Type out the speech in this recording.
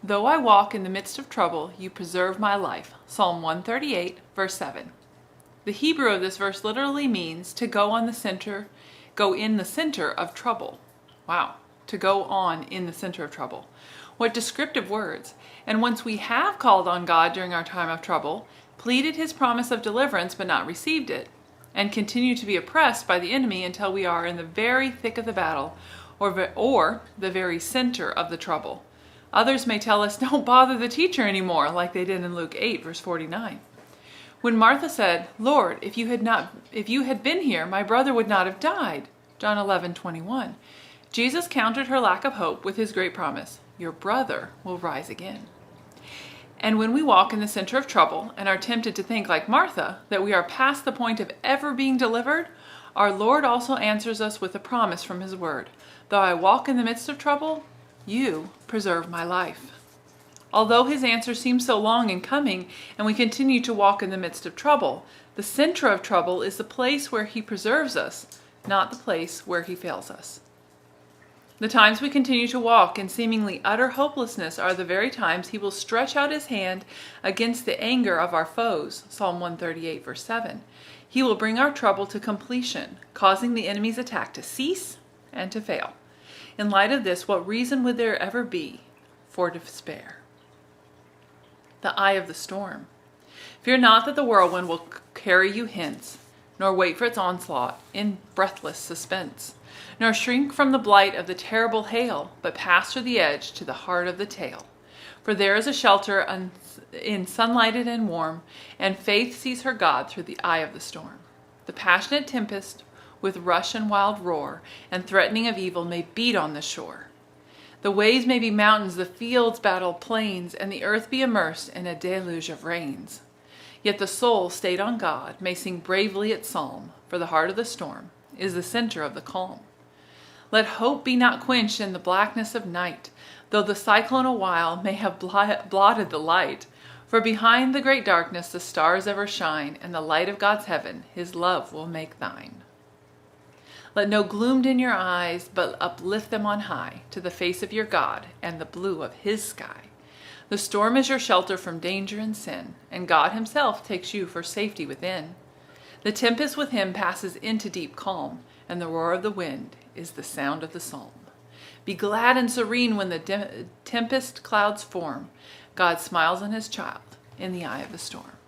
Though I walk in the midst of trouble, you preserve my life. Psalm 138, verse 7. The Hebrew of this verse literally means to go in the center of trouble. Wow, to go on in the center of trouble. What descriptive words. And once we have called on God during our time of trouble, pleaded his promise of deliverance but not received it, and continue to be oppressed by the enemy until we are in the very thick of the battle or the very center of the trouble. Others may tell us, don't bother the teacher anymore, like they did in Luke 8, verse 49. When Martha said, Lord, if you had been here, my brother would not have died, John 11:21, Jesus countered her lack of hope with his great promise, your brother will rise again. And when we walk in the center of trouble and are tempted to think like Martha, that we are past the point of ever being delivered, our Lord also answers us with a promise from his word. Though I walk in the midst of trouble, you preserve my life. Although his answer seems so long in coming and we continue to walk in the midst of trouble, the center of trouble is the place where he preserves us, not the place where he fails us. The times we continue to walk in seemingly utter hopelessness are the very times he will stretch out his hand against the anger of our foes, Psalm 138, verse 7. He will bring our trouble to completion, causing the enemy's attack to cease and to fail. In light of this, what reason would there ever be for despair? The eye of the storm. Fear not that the whirlwind will carry you hence, nor wait for its onslaught in breathless suspense, nor shrink from the blight of the terrible hail, but pass through the edge to the heart of the tale. For there is a shelter in sunlighted and warm, and faith sees her God through the eye of the storm. The passionate tempest, with rush and wild roar, and threatening of evil, may beat on the shore. The waves may be mountains, the fields battle plains, and the earth be immersed in a deluge of rains. Yet the soul, stayed on God, may sing bravely its psalm, for the heart of the storm is the center of the calm. Let hope be not quenched in the blackness of night, though the cyclone awhile may have blotted the light. For behind the great darkness the stars ever shine, and the light of God's heaven his love will make thine. Let no gloom dim your eyes, but uplift them on high to the face of your God and the blue of his sky. The storm is your shelter from danger and sin, and God himself takes you for safety within. The tempest with him passes into deep calm, and the roar of the wind is the sound of the psalm. Be glad and serene when the tempest clouds form. God smiles on his child in the eye of the storm.